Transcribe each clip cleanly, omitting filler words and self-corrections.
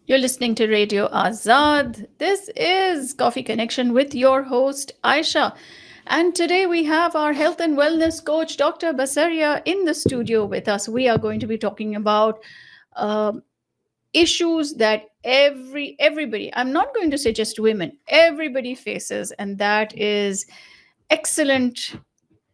You're listening to Radio Azad. This is Coffee Connection with your host, Ayesha. And today we have our health and wellness coach, Dr. Basaria, in the studio with us. We are going to be talking about um issues that everybody, I'm not going to say just women, everybody faces, and that is excellent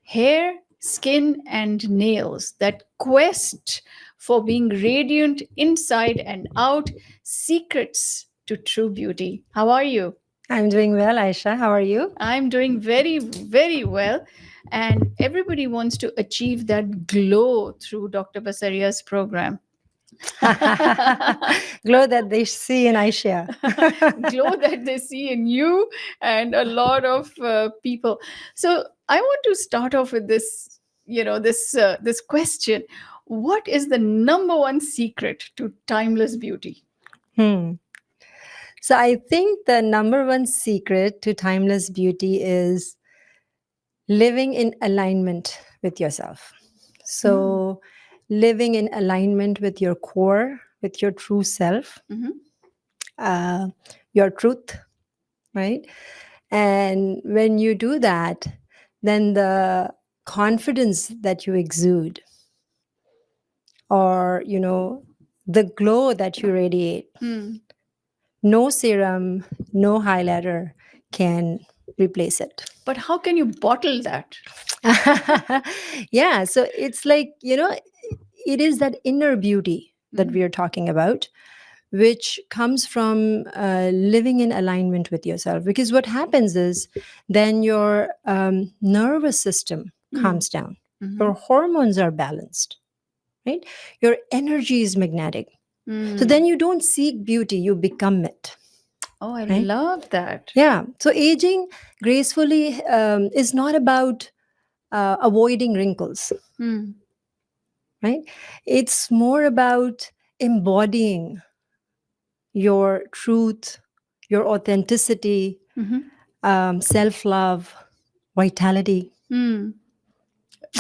hair, skin, and nails. That quest for being radiant inside and out, secrets to true beauty. How are you? I'm doing well, Aisha. How are you? I'm doing very, very well. And everybody wants to achieve that glow through Dr. Basaria's program. Glow that they see in Aisha. Glow that they see in you and a lot of people. So I want to start off with this, this question: what is the number one secret to timeless beauty? Hmm. So I think the number one secret to timeless beauty is living in alignment with yourself. Mm. So living in alignment with your core, with your true self, Mhm. uh, your truth, right? And when you do that, then the confidence that you exude, or the glow that you radiate, Hmm. no serum, no highlighter can replace it. But how can you bottle that? Yeah, so it's like, it is that inner beauty that Mhm. we are talking about, which comes from living in alignment with yourself. Because what happens is then your nervous system Hmm. calms down, your Mhm. hormones are balanced, right? Your energy is magnetic. So Hmm. then you don't seek beauty, you become it, Oh, I right? love that. Yeah. So aging gracefully is not about avoiding wrinkles, Hmm. right? It's more about embodying your truth, your authenticity, Mhm. self love, vitality. Hmm.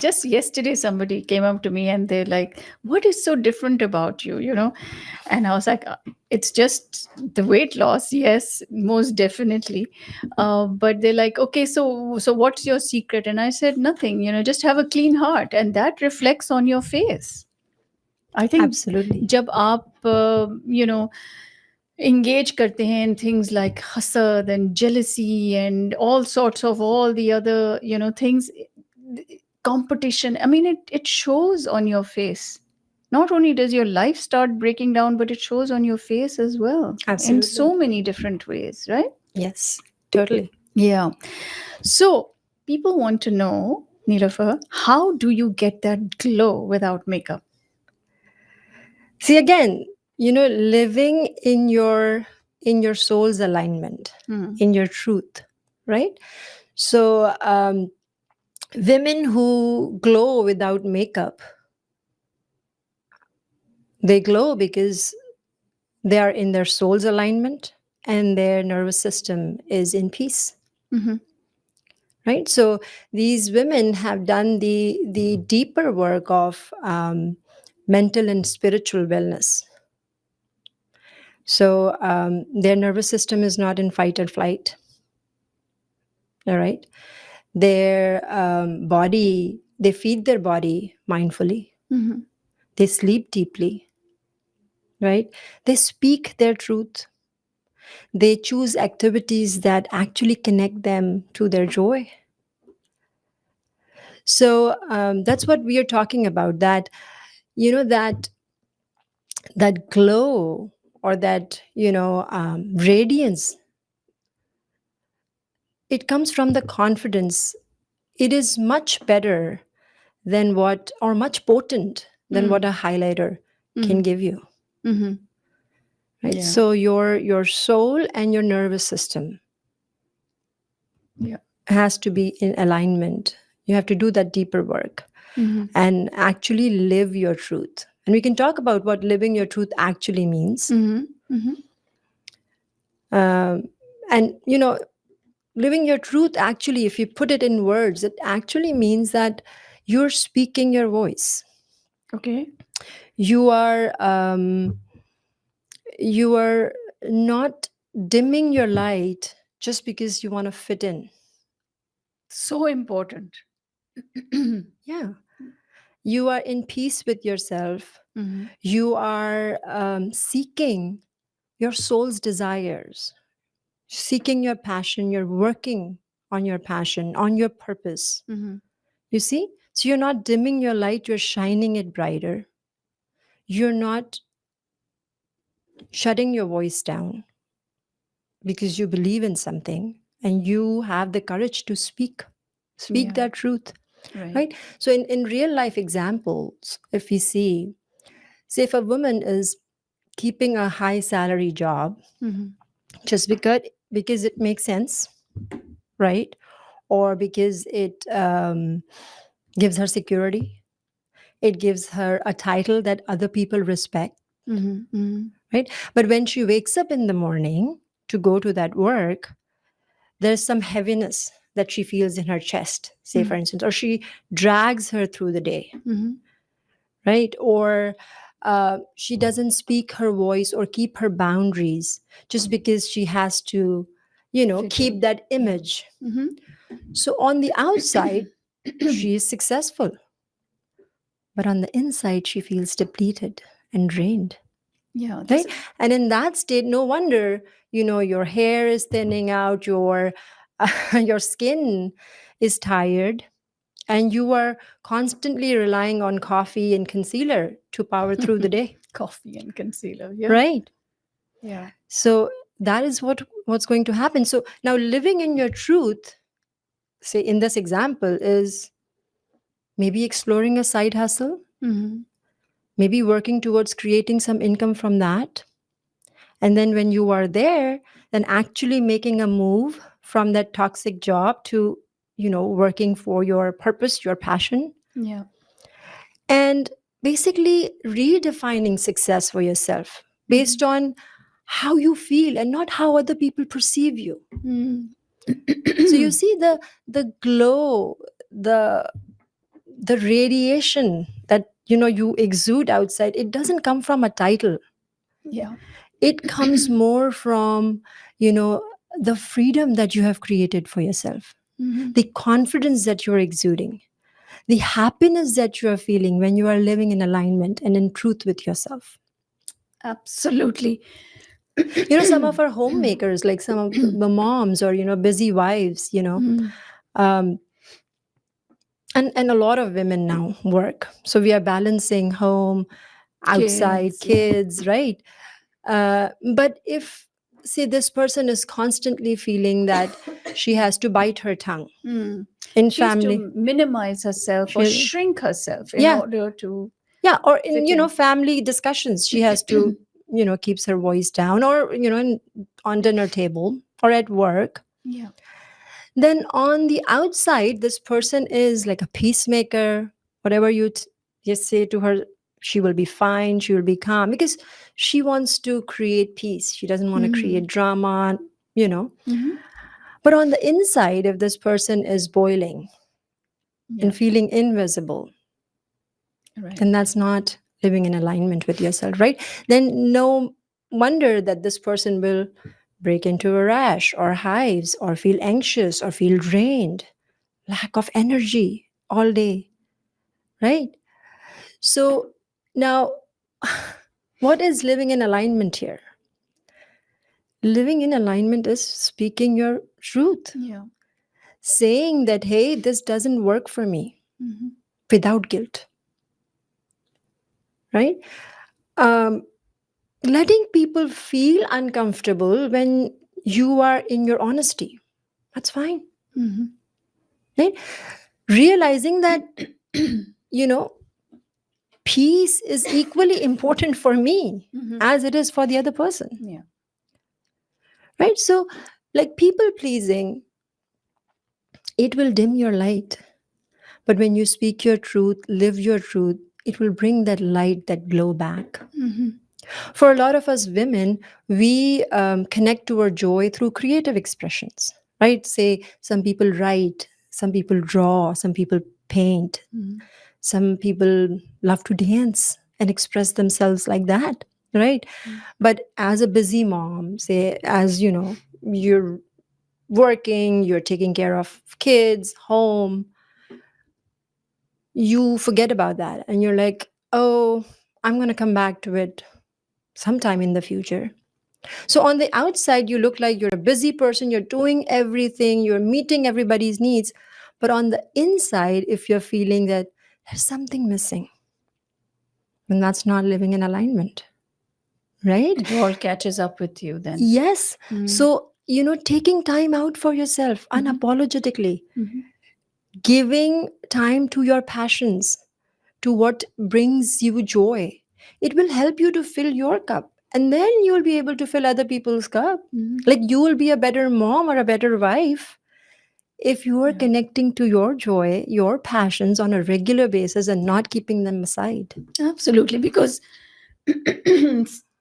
Just yesterday somebody came up to me and they're like, what is so different about you? And I was like, it's just the weight loss, yes, most definitely. But they're like, okay, so what's your secret? And I said, nothing, just have a clean heart, and that reflects on your face. I think Absolutely. जब आप engage करते हैं in things like hasad and jealousy and all sorts of all the other things, competition, I mean, it shows on your face. Not only does your life start breaking down, but it shows on your face as well in Absolutely. so many different ways, right? Yes, totally. Yeah. So people want to know, Nilofer, how do you get that glow without makeup? See, again, living in your soul's alignment, Hmm. in your truth, right? So women who glow without makeup, they glow because they are in their soul's alignment and their nervous system is in peace, Mhm. right? So these women have done the deeper work of mental and spiritual wellness. So their nervous system is not in fight or flight. All right. Their body, they feed their body mindfully. Mhm. They sleep deeply, right? They speak their truth. They choose activities that actually connect them to their joy. So that's what we are talking about. That that glow, or that radiance, it comes from the confidence. It is much better than what, or much potent than what Mm. a highlighter can Mhm. give you, Mhm. right? Yeah. So your soul and your nervous system Yeah. has to be in alignment. You have to do that deeper work Mhm. and actually live your truth. And we can talk about what living your truth actually means. Mhm. Mhm. um, and living your truth, actually, if you put it in words, it actually means that you're speaking your voice. Okay. You are You are not dimming your light just because you want to fit in. So important. Yeah. You are in peace with yourself. Mhm. You are seeking your soul's desires, seeking your passion. You're working on your passion, on your purpose. Mhm. You see? So you're not dimming your light, you're shining it brighter. You're not shutting your voice down because you believe in something and you have the courage to speak Yeah. that truth, Right. right? So in real life examples, if we see, say if a woman is keeping a high salary job Mhm. just because it makes sense, right? Or because it gives her security, it gives her a title that other people respect, Mhm. Mhm. right? But when she wakes up in the morning to go to that work, there's some heaviness that she feels in her chest, say for Mhm. instance, or she drags her through the day, Mhm. right? Or she doesn't speak her voice or keep her boundaries just because she has to, Fit keep in. that Yeah. image. Mhm. So on the outside, she is successful, but on the inside, she feels depleted and drained, Yeah. This. right? And in that state, no wonder, your hair is thinning out, your skin is tired, and you are constantly relying on coffee and concealer to power through the day, Coffee and concealer. Yeah. right? Yeah. So that is what's going to happen. So now living in your truth, say in this example, is maybe exploring a side hustle, Mhm. maybe working towards creating some income from that. And then when you are there, then actually making a move from that toxic job to, working for your purpose, your passion, Yeah. and basically redefining success for yourself based Mhm. on how you feel and not how other people perceive you. Mm. So you see the glow, the the radiation that you exude outside, it doesn't come from a title. Yeah. It comes more from you know the freedom that you have created for yourself, Mhm. the confidence that you're exuding, the happiness that you are feeling when you are living in alignment and in truth with yourself. Absolutely. Some of our homemakers, like some of the moms, or busy wives, Mm. um, and a lot of women now work, so we are balancing home, outside, Kids. Yeah. kids, right? But if, say, this person is constantly feeling that she has to bite her tongue Mm. in She has to family, minimize herself or she, shrink herself in yeah, order to yeah, or in fit in. family discussions, she has to keeps her voice down, or on dinner table or at work. Yeah. Then on the outside, this person is like a peacemaker. Whatever you say to her, she will be fine, she will be calm, because she wants to create peace, she doesn't want to Hmm. create drama you know Hmm. but on the inside, if this person is boiling Yeah. and feeling invisible, Right. then that's not living in alignment with yourself, right? Then no wonder that this person will break into a rash or hives, or feel anxious, or feel drained, lack of energy all day, right? So now, what is living in alignment here? Living in alignment is speaking your truth, Yeah. saying that, hey, this doesn't work for me, Hmm. without guilt, right? Um, Letting people feel uncomfortable when you are in your honesty, that's fine, Hmm. right? Realizing that, you know, peace is equally important for me Hmm. as it is for the other person, Yeah. right? So, like, people pleasing, it will dim your light. But when you speak your truth, live your truth, it will bring that light, that glow back. Hmm. For a lot of us women, we connect to our joy through creative expressions, right? Say, some people write, some people draw, some people paint, Hmm. some people love to dance and express themselves like that. right? But as a busy mom, say, as you know, you're working, you're taking care of kids, home, you forget about that and you're like, oh, I'm going to come back to it sometime in the future. So on the outside, you look like you're a busy person, you're doing everything, you're meeting everybody's needs. But on the inside, if you're feeling that there's something missing, then that's not living in alignment, right? It all catches up with you then. Yes. Mm. So, taking time out for yourself Mhm. unapologetically, Mhm. giving time to your passions, to what brings you joy, it will help you to fill your cup. And then you'll be able to fill other people's cup. Mhm. Like you will be a better mom or a better wife if you are Yeah. connecting to your joy, your passions on a regular basis and not keeping them aside. Absolutely, because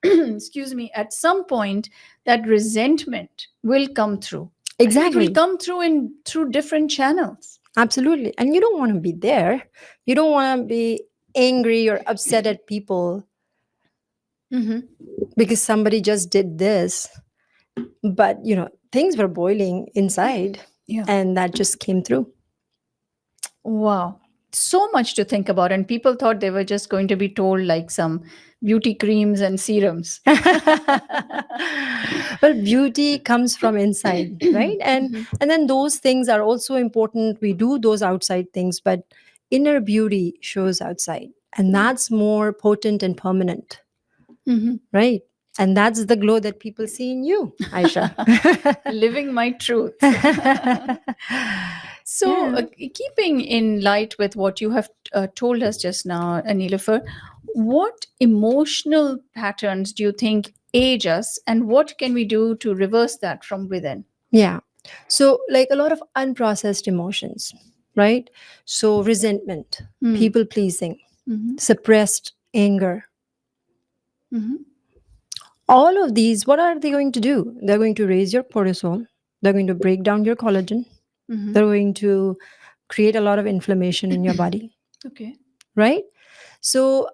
excuse me, at some point that resentment will come through, and it will Exactly. come through in through different channels. Absolutely. And you don't want to be there. You don't want to be angry or upset at people Hmm. because somebody just did this. But, things were boiling inside Yeah. and that just came through. Wow. So much to think about. And people thought they were just going to be told like some beauty creams and serums. Well, beauty comes from inside, right? and Mhm. and then those things are also important. We do those outside things, but inner beauty shows outside, and that's more potent and permanent, Mhm. right? And that's the glow that people see in you, Aisha. Living my truth. So, Yeah. keeping in light with what you have told us just now, Anilofer, what emotional patterns do you think age us, and what can we do to reverse that from within? Yeah. So, like a lot of unprocessed emotions, right? So, resentment, Hmm. people pleasing, Mhm. suppressed anger, Mhm. all of these, what are they going to do? They're going to raise your cortisol, they're going to break down your collagen, Mhm. they're going to create a lot of inflammation in your body, Okay. right? So,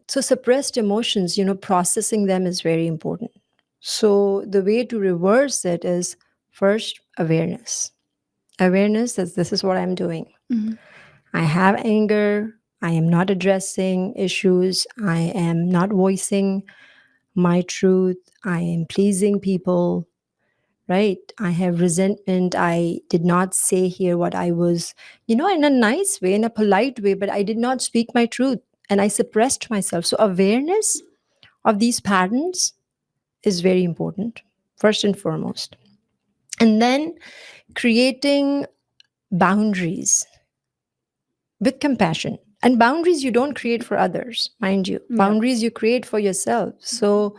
so suppressed emotions, processing them is very important. So, the way to reverse it is first awareness. Awareness that this is what I'm doing. Mhm. I have anger. I am not addressing issues. I am not voicing my truth. I am pleasing people, right? I have resentment. I did not say here what I was, in a nice way, in a polite way, but I did not speak my truth and I suppressed myself. So, awareness of these patterns is very important, first and foremost. And then creating boundaries with compassion. And boundaries you don't create for others, mind you. Yeah. Boundaries you create for yourself. So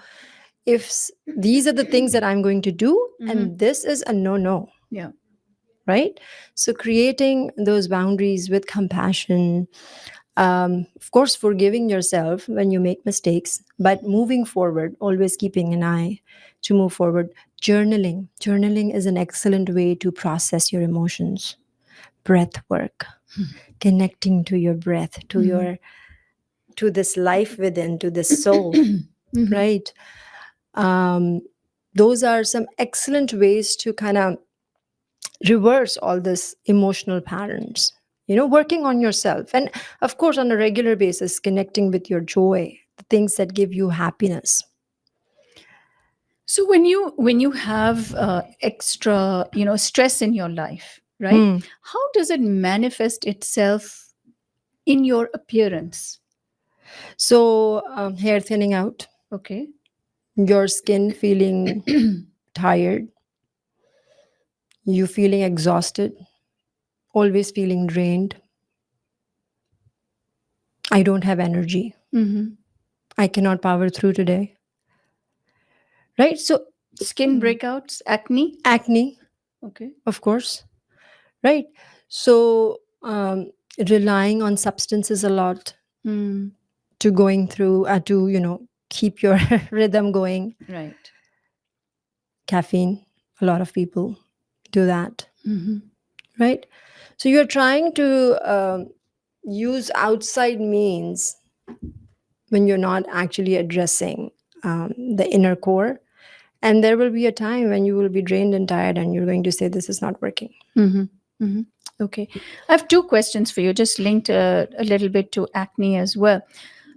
if these are the things that I'm going to do, Mhm. and this is a no no, Yeah. right? So creating those boundaries with compassion, of course, forgiving yourself when you make mistakes, but moving forward, always keeping an eye to move forward. Journaling is an excellent way to process your emotions. Breath work, connecting to your breath, Mhm. to this life within, to this soul, Mhm. right? um, those are some excellent ways to kind of reverse all this emotional patterns, working on yourself, and of course on a regular basis connecting with your joy, the things that give you happiness. So when you have extra stress in your life, right? Hmm. How does it manifest itself in your appearance? So hair thinning out, Okay. your skin feeling tired, you feeling exhausted, always feeling drained. I don't have energy, Hmm. I cannot power through today, right? So Skin breakouts, acne. acne, Okay. of course, right? So relying on substances a lot Mm, to going through to keep your rhythm going. right. Caffeine, a lot of people do that, Hmm. right? So you're trying to use outside means when you're not actually addressing the inner core. And there will be a time when you will be drained and tired and you're going to say, this is not working. Mm-hmm. Mm-hmm. Okay. I have two questions for you, just linked a little bit to acne as well.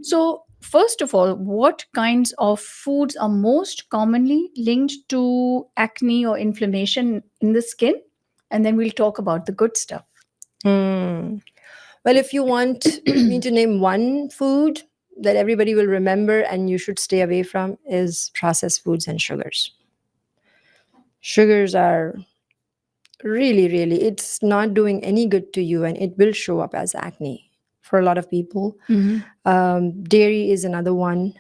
So, first of all, what kinds of foods are most commonly linked to acne or inflammation in the skin? And then we'll talk about the good stuff. Hmm. Well, if you want me to name one food that everybody will remember and you should stay away from, is processed foods and sugars. Sugars are really, really, it's not doing any good to you and it will show up as acne for a lot of people. Mm-hmm. Dairy is another one.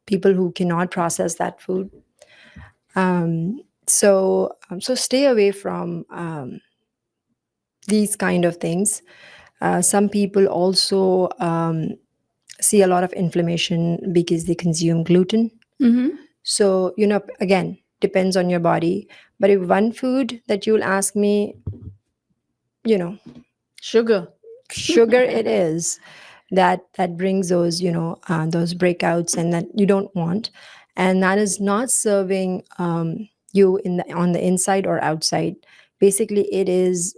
People who cannot process that food. So stay away from these kind of things. Some people also see a lot of inflammation because they consume gluten. Mm-hmm. So, again, depends on your body. But if one food that you'll ask me, you know, Sugar. sugar it is, that brings those breakouts and that you don't want, and that is not serving you on the inside or outside. Basically, it is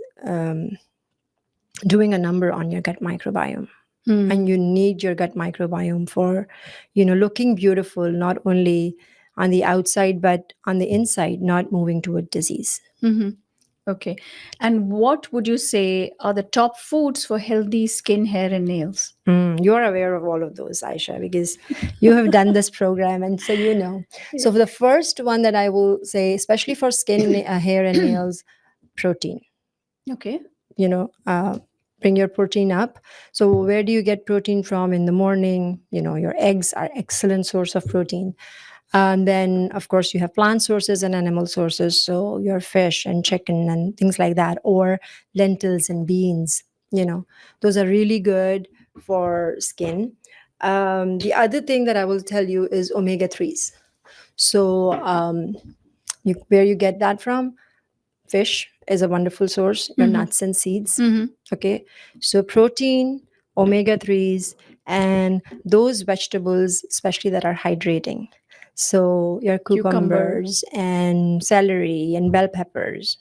doing a number on your gut microbiome. And you need your gut microbiome for looking beautiful, not only on the outside but on the inside, not moving toward disease. Mm-hmm. Okay. And what would you say are the top foods for healthy skin, hair, and nails? You're aware of all of those, Aisha, because you have done this program, and so So for the first one that I will say, especially for skin, hair, and nails, protein. Okay. You know, bring your protein up. So where do you get protein from in the morning? Your eggs are excellent source of protein. And then, of course, you have plant sources and animal sources. So your fish and chicken and things like that, or lentils and beans. Those are really good for skin. The other thing that I will tell you is omega 3s. So, where you get that from? Fish is a wonderful source, your nuts and seeds. Mm-hmm. Okay. So, protein, omega 3s, and those vegetables, especially that are hydrating. So, your Cucumber. cucumbers and celery and bell peppers,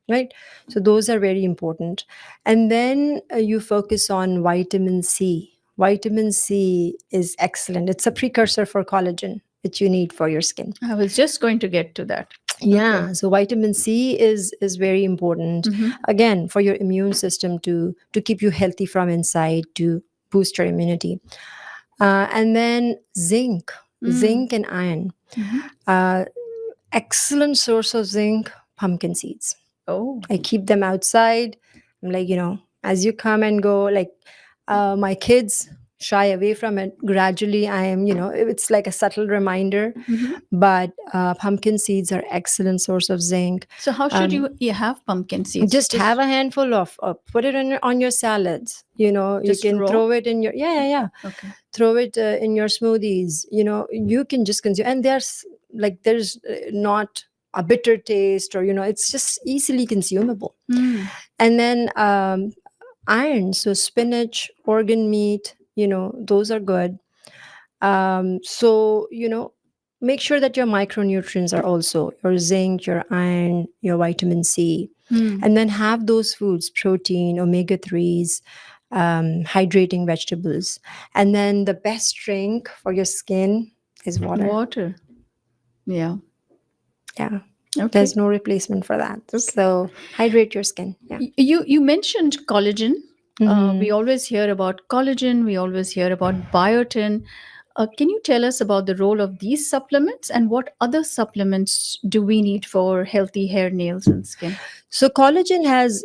right? So, those are very important. And then you focus on vitamin C. Vitamin C is excellent, it's a precursor for collagen, which you need for your skin. I was just going to get to that. Yeah, so vitamin C is very important, Mm-hmm. again, for your immune system to keep you healthy from inside, to boost your immunity. And then zinc and iron. Mm-hmm. uh, Excellent source of zinc, pumpkin seeds. Oh. I keep them outside. I'm like, as you come and go, like, my kids shy away from it. Gradually, I am, it's like a subtle reminder. Mm-hmm. But pumpkin seeds are excellent source of zinc. So how should you have pumpkin seeds? Just have a handful of, put it on your salads. You Just can raw? throw it in your, yeah. Okay. Throw it in your smoothies. You can just consume, and there's not a bitter taste, or it's just easily consumable. Mm. And then iron, so spinach, organ meat, those are good. So make sure that your micronutrients are also your zinc, your iron, your vitamin C. Mm. And then have those foods, protein, omega 3s, hydrating vegetables. And then the best drink for your skin is water. Water. Yeah. Yeah. Okay. There's no replacement for that. So hydrate your skin. Yeah. You mentioned collagen. Mhm. We always hear about collagen. We always hear about biotin. Can you tell us about the role of these supplements and what other supplements do we need for healthy hair, nails, and skin? So collagen has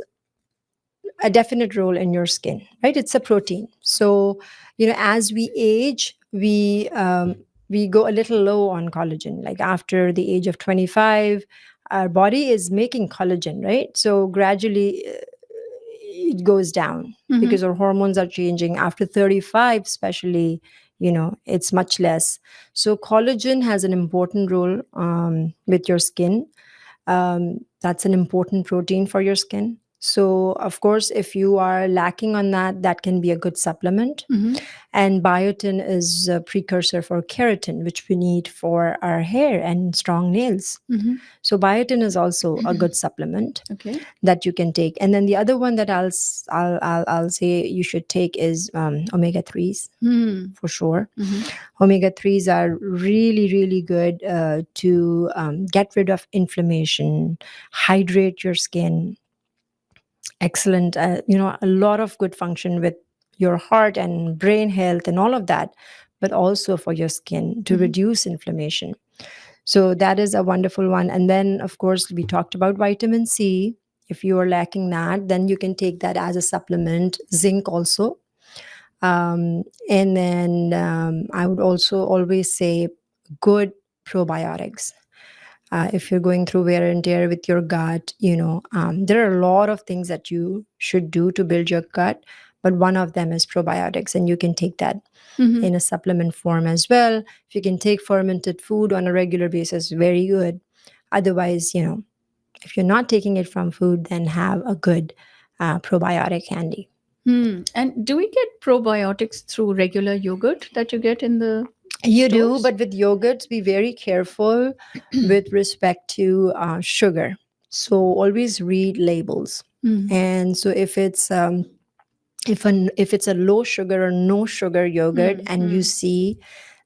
a definite role in your skin, right? It's a protein. So as we age, we go a little low on collagen. Like after the age of 25, our body is making collagen, right? So gradually it goes down because our hormones are changing. After 35 especially, it's much less. So collagen has an important role with your skin. That's an important protein for your skin. So, of course, if you are lacking on that, that can be a good supplement. And biotin is a precursor for keratin, which we need for our hair and strong nails. So, biotin is also a good supplement Okay. that you can take. And then the other one that I'll say you should take is omega 3s for sure. Omega 3s are really, really good to get rid of inflammation, hydrate your skin. Excellent. A lot of good function with your heart and brain health and all of that, but also for your skin to reduce inflammation. So that is a wonderful one. And then, of course, we talked about vitamin C. If you are lacking that, then you can take that as a supplement. Zinc also. And then I would also always say good probiotics. If you're going through wear and tear with your gut, there are a lot of things that you should do to build your gut, but one of them is probiotics, and you can take that in a supplement form as well. If you can take fermented food on a regular basis, very good. Otherwise, if you're not taking it from food, then have a good probiotic handy. And do we get probiotics through regular yogurt that you get in the You do, stores? but with yogurts, be very careful with respect to sugar. So always read labels. And so if it's a low sugar or no sugar yogurt, and you see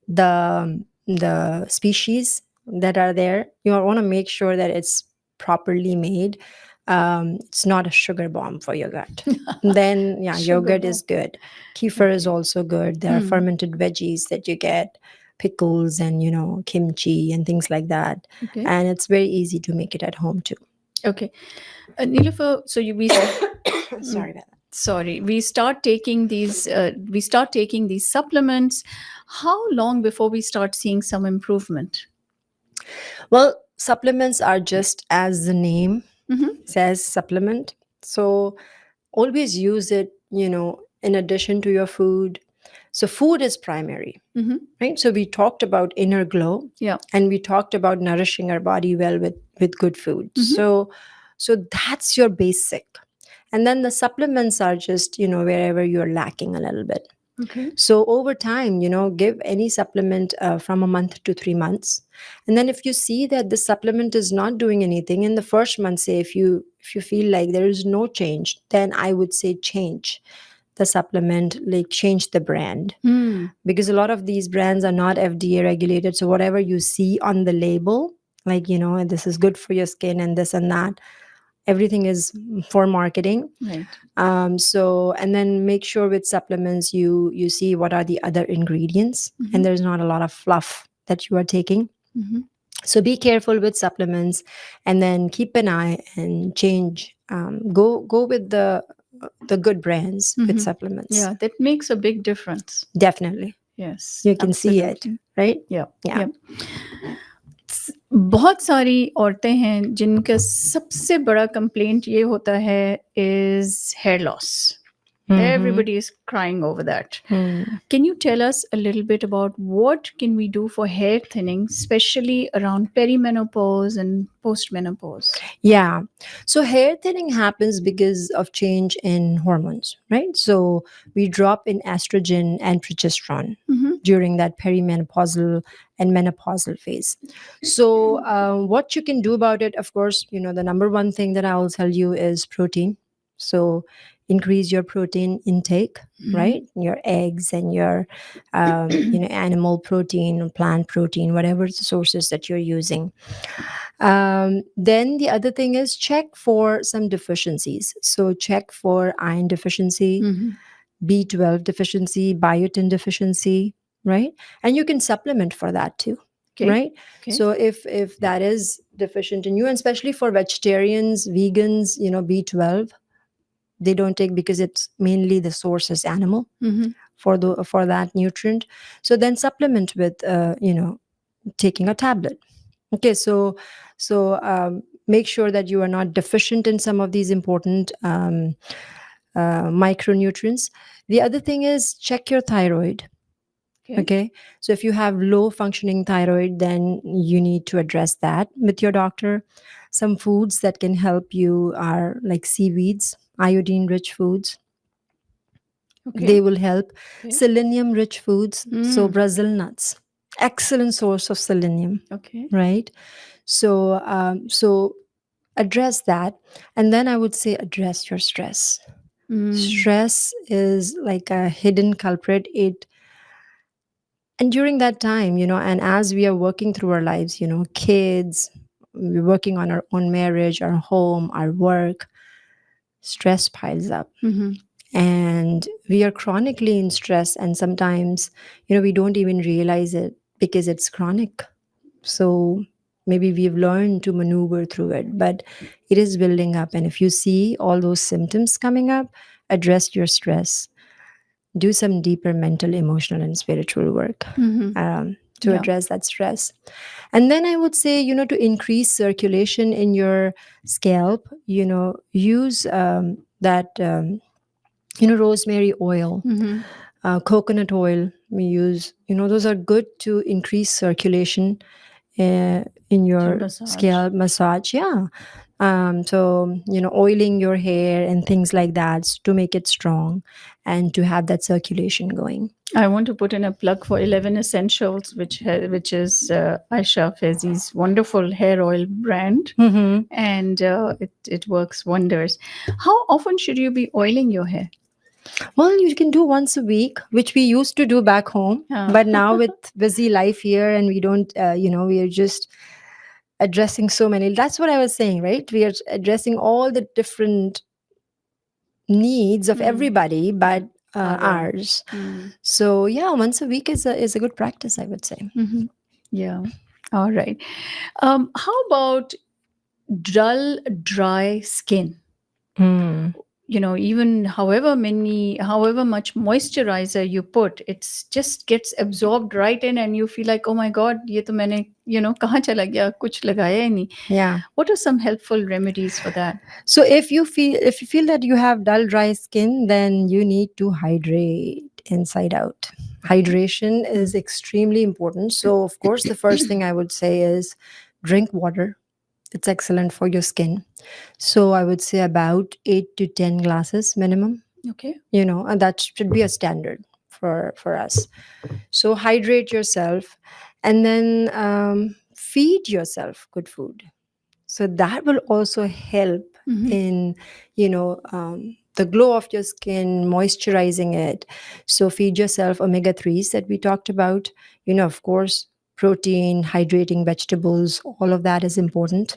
the species that are there, you want to make sure that it's properly made. It's not a sugar bomb for your gut. Then yeah, Sugar yogurt bomb. is good. Kefir is also good. There are fermented veggies that you get, pickles and kimchi and things like that. Okay. And it's very easy to make it at home too. Okay. Nilofer, so Sorry about that. sorry, we start taking these supplements. How long before we start seeing some improvement? Well, supplements are just as the name says, supplement. So always use it, in addition to your food. So food is primary, right? So we talked about inner glow, Yeah. and we talked about nourishing our body well with good food. So that's your basic. And then the supplements are just, wherever you're lacking a little bit. Okay. So over time, give any supplement from a month to 3 months. And then if you see that the supplement is not doing anything in the first month, say if you feel like there is no change, then I would say change the supplement, like change the brand. Because a lot of these brands are not FDA regulated. So whatever you see on the label, like, this is good for your skin and this and that, everything is for marketing. Right. So, and then make sure with supplements you see what are the other ingredients, and there's not a lot of fluff that you are taking. So be careful with supplements, and then keep an eye and change. Go with the good brands with supplements. Yeah, that makes a big difference. Definitely. Yes. You can see it, absolutely. right? Yeah. Yeah. बहुत सारी औरतें हैं जिनका सबसे बड़ा complaint ये होता है is here loss. Everybody is crying over that. Can you tell us a little bit about what can we do for hair thinning, especially around perimenopause and postmenopause? Yeah. So hair thinning happens because of change in hormones, right? So we drop in estrogen and progesterone during that perimenopausal and menopausal phase. So what you can do about it, of course, the number one thing that I will tell you is protein. So increase your protein intake, right? Your eggs and your animal protein, plant protein, whatever the sources that you're using. Then the other thing is check for some deficiencies. So check for iron deficiency, B12 deficiency, biotin deficiency, right? And you can supplement for that too. Okay. Right. Okay. So if that is deficient in you, and especially for vegetarians, vegans, B12, they don't take, because it's mainly the source is animal for that nutrient. So then supplement with taking a tablet. Okay, so make sure that you are not deficient in some of these important micronutrients. The other thing is check your thyroid. Okay. Okay. So if you have low functioning thyroid, then you need to address that with your doctor. Some foods that can help you are like seaweeds, iodine rich foods. Okay. They will help. Okay. Selenium rich foods. So Mm. Brazil nuts, excellent source of selenium, Okay. right? So address that. And then I would say address your stress. Mm. Stress is like a hidden culprit. It And during that time, and as we are working through our lives, kids, we're working on our own marriage, our home, our work, stress piles up. Mm-hmm. And we are chronically in stress. And sometimes, we don't even realize it because it's chronic. So maybe we've learned to maneuver through it, but it is building up. And if you see all those symptoms coming up, address your stress, do some deeper mental, emotional, and spiritual work Mm-hmm. to Yeah. address that stress. And then I would say, to increase circulation in your scalp, use rosemary oil, Mm-hmm. coconut oil we use, those are good to increase circulation in To your massage. scalp massage. Yeah. So, oiling your hair and things like that to make it strong and to have that circulation going. I want to put in a plug for 11 Essentials, which is Aisha Fezi's wonderful hair oil brand, Hmm. and it works wonders. How often should you be oiling your hair? Well, you can do once a week, which we used to do back home. Uh, But now with busy life here, and we don't, we are just addressing so many. That's what I was saying, right? We are addressing all the different needs of hmm, everybody, but our own. ours. Hmm. So yeah, once a week is a good practice, I would say. Mm-hmm. Yeah. All right. How about dull, dry skin? Hmm. Even however much moisturizer you put, it's just gets absorbed right in, and you feel like, oh my god, ye to maine kahan chala gaya, kuch lagaya hi nahi. Yeah. What are some helpful remedies for that? So if you feel that you have dull dry skin, then you need to hydrate inside out. Okay. Hydration Mm. is extremely important. So of course the first thing I would say is drink water. It's excellent for your skin. So I would say about 8 to 10 glasses minimum, Okay. and that should be a standard for us. So hydrate yourself, and then feed yourself good food. So that will also help Hmm. in the glow of your skin, moisturizing it. So feed yourself omega 3s that we talked about. Of course, protein, hydrating vegetables, all of that is important.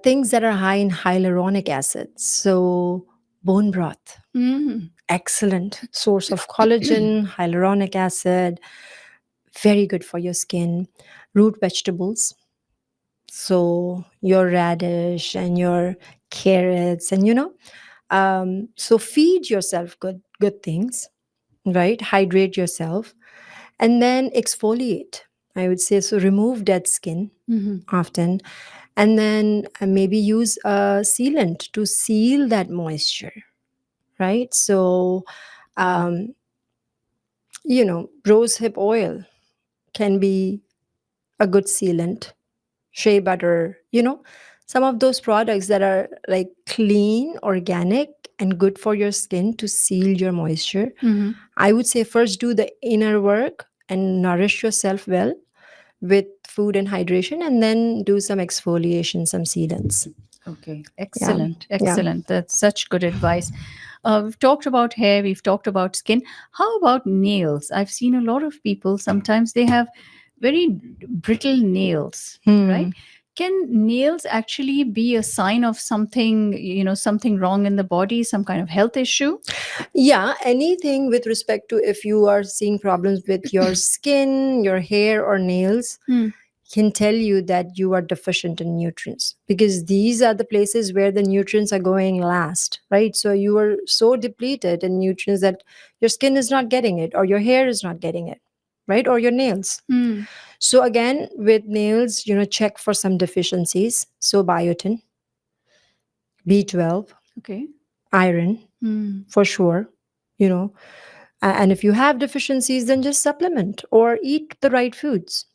Things that are high in hyaluronic acid, so bone broth, Hmm. excellent source of collagen, hyaluronic acid, very good for your skin. Root vegetables, so your radish and your carrots, and so feed yourself good things, right? Hydrate yourself, and then exfoliate, I would say. So remove dead skin Hmm. often, and then maybe use a sealant to seal that moisture, right? So um, rose hip oil can be a good sealant. Shea butter, some of those products that are like clean, organic, and good for your skin to seal your moisture. Hmm. I would say first do the inner work and nourish yourself well with food and hydration, and then do some exfoliation, some sealants. Okay, Yeah. excellent, Yeah. excellent. That's such good advice. We've talked about hair, we've talked about skin. How about nails? I've seen a lot of people, sometimes they have very brittle nails, right? Hmm. Can nails actually be a sign of something, something wrong in the body, some kind of health issue? Yeah, anything with respect to if you are seeing problems with your skin, your hair, or nails Hmm. can tell you that you are deficient in nutrients, because these are the places where the nutrients are going last, right? So you are so depleted in nutrients that your skin is not getting it, or your hair is not getting it, right? Or your nails. Hmm. So again, with nails, check for some deficiencies. So biotin, B12, Okay. iron, Hmm. for sure, you know And if you have deficiencies, then just supplement or eat the right foods,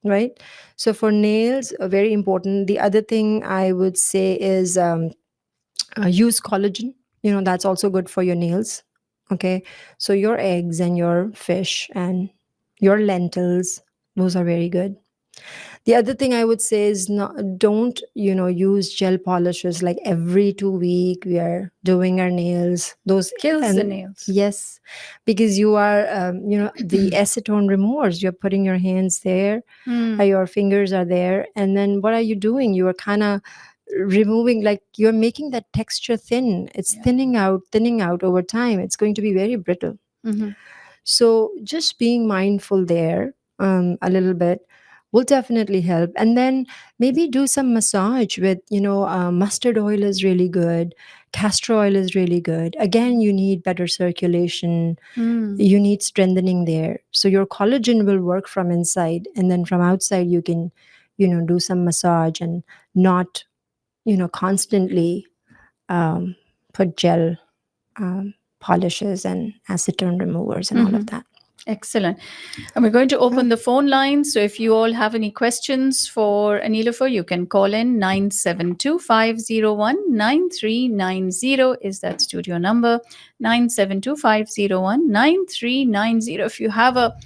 right? So for nails, very important. The other thing I would say is use collagen. That's also good for your nails. Okay. So your eggs and your fish and your lentils, those are very good. The other thing I would say is, not, don't use gel polishes like every 2 week we are doing our nails. Those Kills the and nails. yes, because you are the acetone removers. You're putting your hands there, Mm, your fingers are there, and then what are you doing? You are kind of removing, like you're making that texture thin. It's yeah. thinning out over time. It's going to be very brittle. Hmm. So just being mindful there a little bit will definitely help. And then maybe do some massage with, mustard oil is really good. Castor oil is really good. Again, you need better circulation. Mm, You need strengthening there. So your collagen will work from inside. And then from outside, you can, do some massage and not, constantly um, put gel polishes and acetone removers and all of hmm. that. Excellent. And we're going to open the phone lines. So if you all have any questions for Anilofer, you can call in 972-501-9390 is that studio number. 972-501-9390. If you have a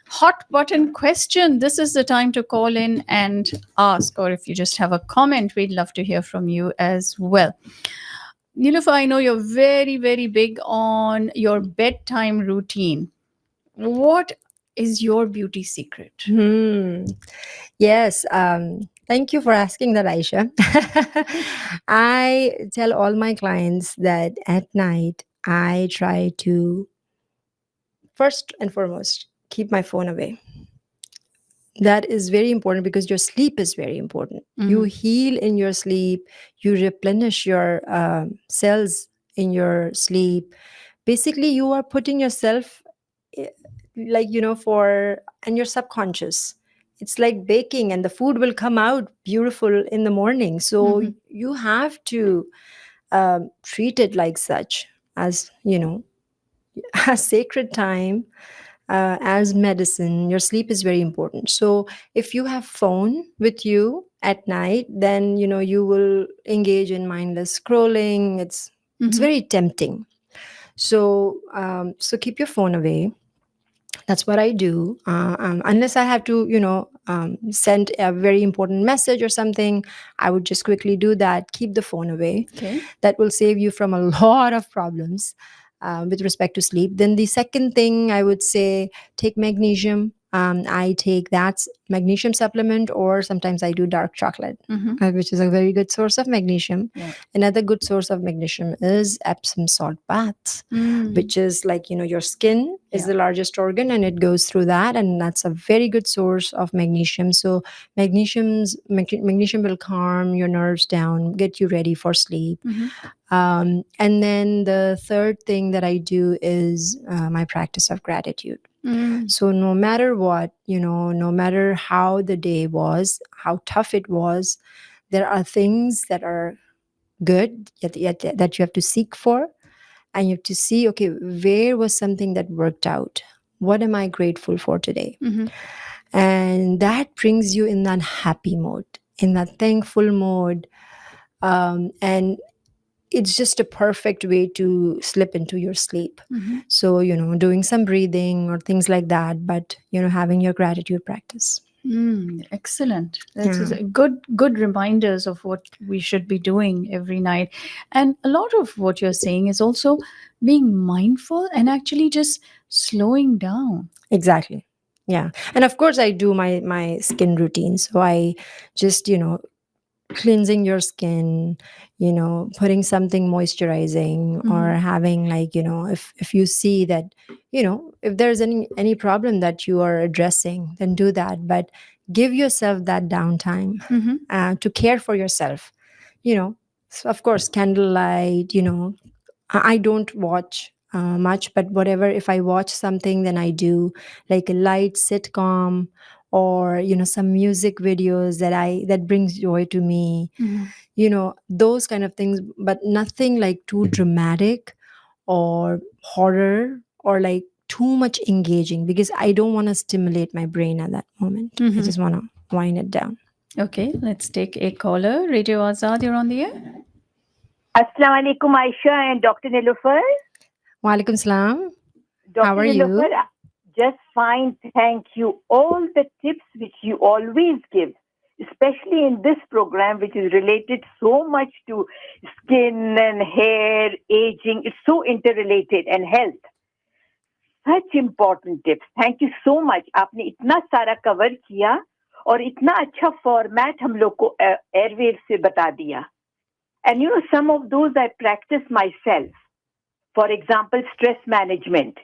hot button question, this is the time to call in and ask. Or if you just have a comment, we'd love to hear from you as well. Nilufer, I know you're very, very big on your bedtime routine. What is your beauty secret? Hmm. Yes. Thank you for asking that, Aisha. I tell all my clients that at night I try to, first and foremost, keep my phone away. That is very important because your sleep is very important. You Mm-hmm. heal in your sleep, you replenish your cells in your sleep. Basically, you are putting yourself eh, like, for, and your subconscious. It's like baking, and the food will come out beautiful in the morning. So Mm-hmm. you have to treat it like such, as, a sacred time, as medicine. Your sleep is very important. So if you have phone with you at night, then you will engage in mindless scrolling. It's Mm-hmm. very tempting. So so keep your phone away. That's what I do. Unless I have to, send a very important message or something, I would just quickly do that. Keep the phone away. Okay. That will save you from a lot of problems with respect to sleep. Then the second thing I would say, take magnesium. I take that magnesium supplement, or sometimes I do dark chocolate, Mm-hmm. which is a very good source of magnesium. Yeah. Another good source of magnesium is Epsom salt baths, Mm. which is like, your skin is Yeah. the largest organ and it goes through that. And that's a very good source of magnesium. So magnesium will calm your nerves down, get you ready for sleep. Mm-hmm. And then the third thing that I do is my practice of gratitude. Mm. So no matter what, no matter how the day was, how tough it was, there are things that are good, yet that you have to seek for. And you have to see, okay, where was something that worked out? What am I grateful for today? Mm-hmm. And that brings you in that happy mode, in that thankful mode. And it's just a perfect way to slip into your sleep. Mm-hmm. So, doing some breathing or things like that, but, having your gratitude practice. Mm, excellent. That's Yeah, a good reminders of what we should be doing every night. And a lot of what you're saying is also being mindful and actually just slowing down. exactly. Yeah. And of course, I do my skin routine. So I just, cleansing your skin, putting something moisturizing, or Mm-hmm. having, like, if you see that, if there's any problem that you are addressing, then do that. But give yourself that downtime Mm-hmm. to care for yourself. So of course, candlelight. I don't watch much, but whatever, if I watch something, then I do like a light sitcom, or some music videos that brings joy to me. Mm-hmm. Those kind of things, but nothing like too dramatic or horror. or like too much engaging, because I don't want to stimulate my brain at that moment. I Mm-hmm. just want to wind it down. Okay, let's take a caller. Radio Azad, you're on the air. Assalamu alaikum, Ayesha and Dr. Nilufar. Walaikum salam. How Dr. are Nilufar, you? just fine, thank you. All the tips which you always give, especially in this program, which is related so much to skin and hair, aging, it's so interrelated, and health. Such important tips. Thank you so much. आपने इतना सारा cover किया और इतना अच्छा format हम लोग को एयरवेव से बता दिया. And you know, some of those I practice myself. For example stress management.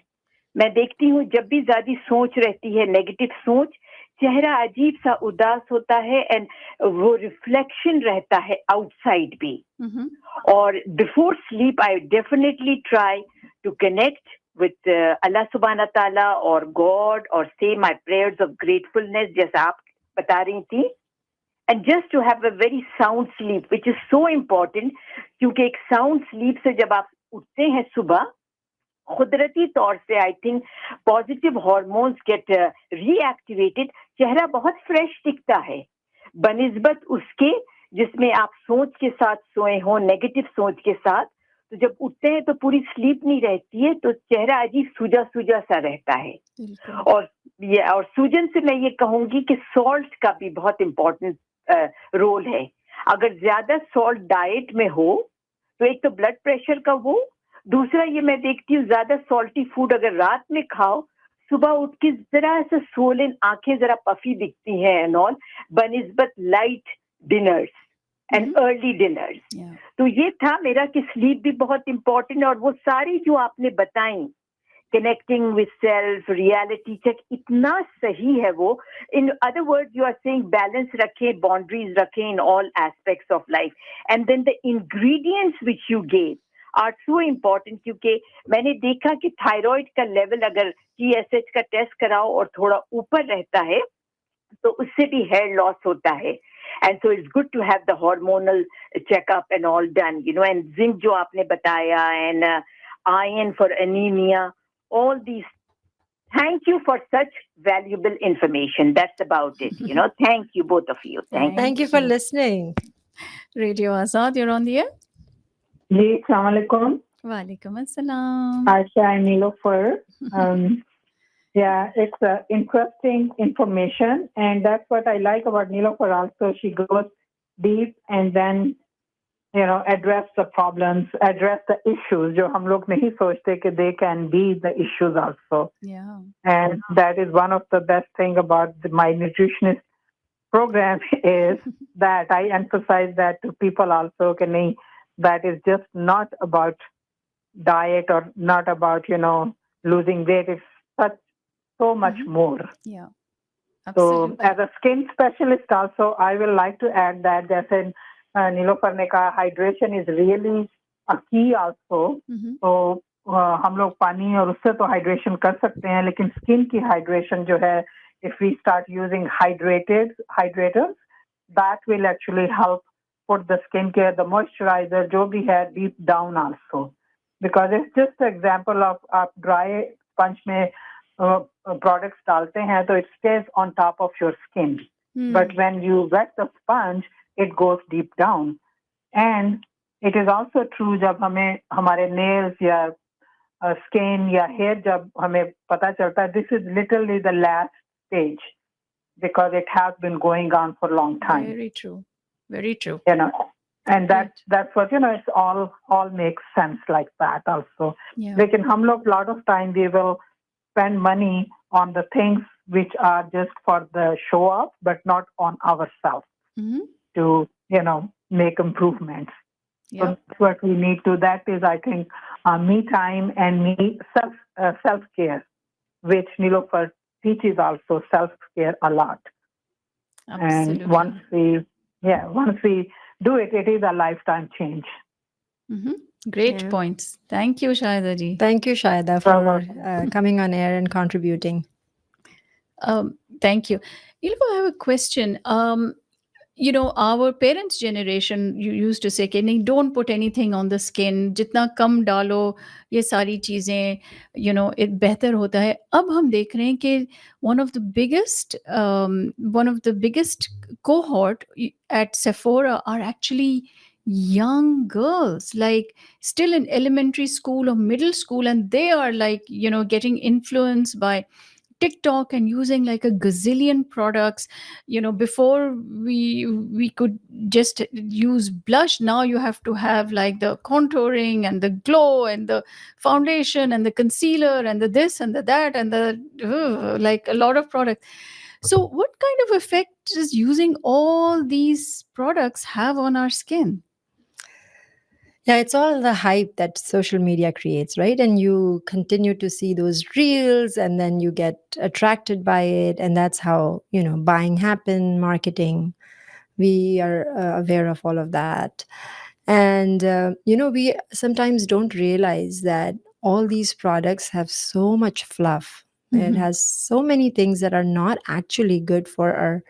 मैं देखती हूँ जब भी ज्यादा सोच रहती है, नेगेटिव सोच, चेहरा अजीब सा उदास होता है एंड वो रिफ्लेक्शन रहता है आउटसाइड भी. और before sleep I definitely try to connect with Allah subhanahu wa ta'ala or God or say my prayers of gratefulness जैसा आप बता रही थी. And just to have a very sound sleep, which is so important, क्योंकि एक sound sleep से जब आप उठते हैं सुबह, खुदरती तौर से I think positive hormones get reactivated, चेहरा बहुत फ्रेश दिखता है बनिस्बत उसके जिसमें आप सोच के साथ सोए हो, नेगेटिव सोच के साथ. तो जब उठते हैं तो पूरी स्लीप नहीं रहती है, तो चेहरा अजीब सूजा सूजा सा रहता है. और सूजन से मैं ये कहूंगी कि सॉल्ट का भी बहुत इम्पोर्टेंट रोल है. अगर ज्यादा सॉल्ट डाइट में हो तो एक तो ब्लड प्रेशर का वो, दूसरा ये मैं देखती हूँ ज्यादा सॉल्टी फूड अगर रात में खाओ, सुबह उठ के जरा सा सोलन, आंखें जरा पफी दिखती हैं एंड ऑल, बनिस्बत light dinners and early dinners. तो ये था मेरा कि स्लीप भी बहुत इंपॉर्टेंट. और वो सारी जो आपने बताई, connecting with self, reality check, इतना सही है वो. In other words you are saying balance रखें, बाउंड्रीज रखें in all aspects of life. And then the ingredients which you gave are so important, क्योंकि मैंने देखा कि थायराइड का लेवल अगर TSH का टेस्ट कराओ और थोड़ा ऊपर रहता है तो उससे भी हेयर लॉस होता है. And so it's good to have the hormonal checkup and all done, you know, and zinc जो आपने बताया, and iron for anemia, all these. Thank you for such valuable information. That's about it, you know. Thank you, both of you. Thank you for listening. Radio Azad, you're on the air. जी, अस्सलाम वालेकुम. Walaikum assalam. Ayesha and Nilofer. Yeah, it's interesting information, and that's what I like about Nilofer also. She goes deep and then, you know, address the problems, address the issues जो हम लोग नहीं सोचते कि they can be the issues also. Yeah. And that is one of the best thing about my nutritionist program is that I emphasize that to people also कि नहीं, that is just not about diet or not about, you know, losing weight. It's such so much more. Yeah. So Absolutely. as a skin specialist also, I will like to add that जैसे नीलोफर ने कहा, hydration is really a key also. तो हम लोग पानी और उससे तो hydration कर सकते हैं, लेकिन skin की hydration जो है, if we start using hydrators, that will actually help put the skincare, the moisturizer, जो भी है, deep down also. Because it's just an example of आप dry sponge में products डालते हैं तो it stays on top of your skin. But when you wet the sponge, it goes deep down. And it is also true जब हमें हमारे nails या skin या hair जब हमें पता चलता है, this is literally the last stage because it has been going on for a long time. Very true. Very true. You know, and that's what, you know, it's all makes sense like that also. Yeah. लेकिन हम लोग lot of time we will spend money on the things which are just for the show up, but not on ourselves to, you know, make improvements. Yeah. So that's what we need to. That is, I think, me time and self care, which Nilofer teaches also self care a lot. Absolutely. And once we do it, it is a lifetime change. Great points. Thank you, Shahida ji. Thank you, Shahida, for coming on air and contributing. Thank you. Ilva, I have a question. our parents generation you used to say कि नहीं, don't put anything on the skin, जितना कम डालो ये सारी चीज़ें it बेहतर होता है. अब हम देख रहे हैं कि one of the biggest cohort at Sephora are actually young girls, like still in elementary school or middle school, and they are like getting influenced by TikTok and using like a gazillion products. Before we could just use blush. Now you have to have like the contouring and the glow and the foundation and the concealer and the this and the that and the like a lot of products. So what kind of effect does using all these products have on our skin? Yeah, it's all the hype that social media creates, right? And you continue to see those reels and then you get attracted by it. And that's how, buying happen, marketing. We are aware of all of that. And, we sometimes don't realize that all these products have so much fluff. It has so many things that are not actually good for our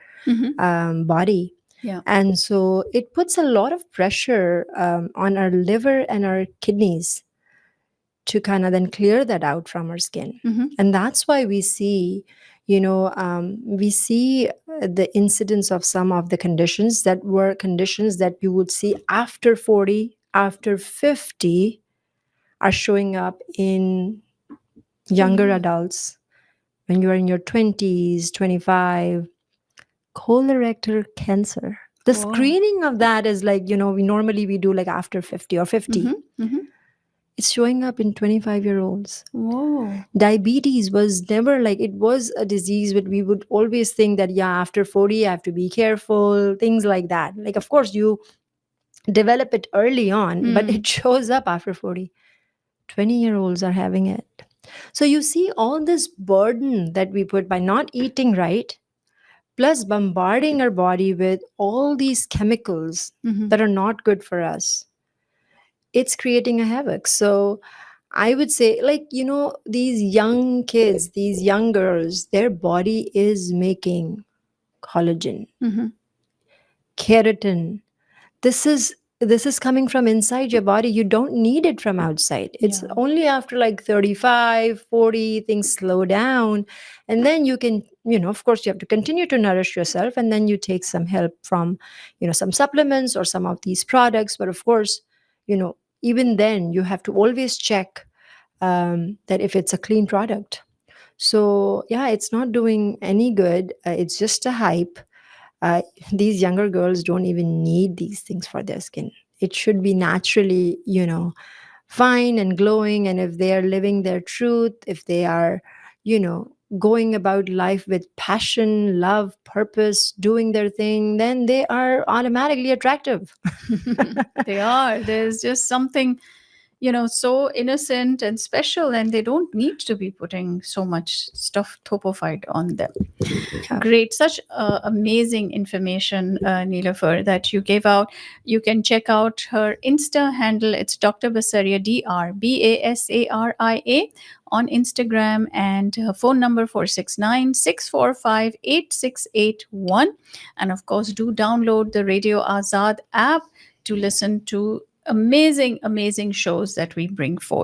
body. Yeah. And so it puts a lot of pressure on our liver and our kidneys to kind of then clear that out from our skin. And that's why we see, the incidence of some of the conditions that were conditions that you would see after 40, after 50 are showing up in younger adults when you are in your 20s, 25. Colorectal cancer. The screening of that is like, we do like after 50 or 50. It's showing up in 25-year-olds. Whoa. Diabetes was never like, it was a disease, but we would always think that, yeah, after 40, you have to be careful, things like that. Like, of course, you develop it early on, but it shows up after 40. 20-year-olds are having it. So you see all this burden that we put by not eating right, plus bombarding our body with all these chemicals that are not good for us. It's creating a havoc. So I would say, like, these young kids, these young girls, their body is making collagen, keratin. This is coming from inside your body. You don't need it from outside. It's only after like 35, 40, things slow down. And then you can, of course, you have to continue to nourish yourself. And then you take some help from, some supplements or some of these products. But of course, even then you have to always check that if it's a clean product. So yeah, it's not doing any good. It's just a hype. These younger girls don't even need these things for their skin. It should be naturally, fine and glowing. And if they are living their truth, if they are, going about life with passion, love, purpose, doing their thing, then they are automatically attractive. They are. There's just something so innocent and special, and they don't need to be putting so much stuff topified on them. Yeah. Great. Such amazing information, Neelafar, that you gave out. You can check out her Insta handle. It's Dr. Basaria, Drbasaria on Instagram, and her phone number 469-645-8681. And of course, do download the Radio Azad app to listen to amazing shows that we bring for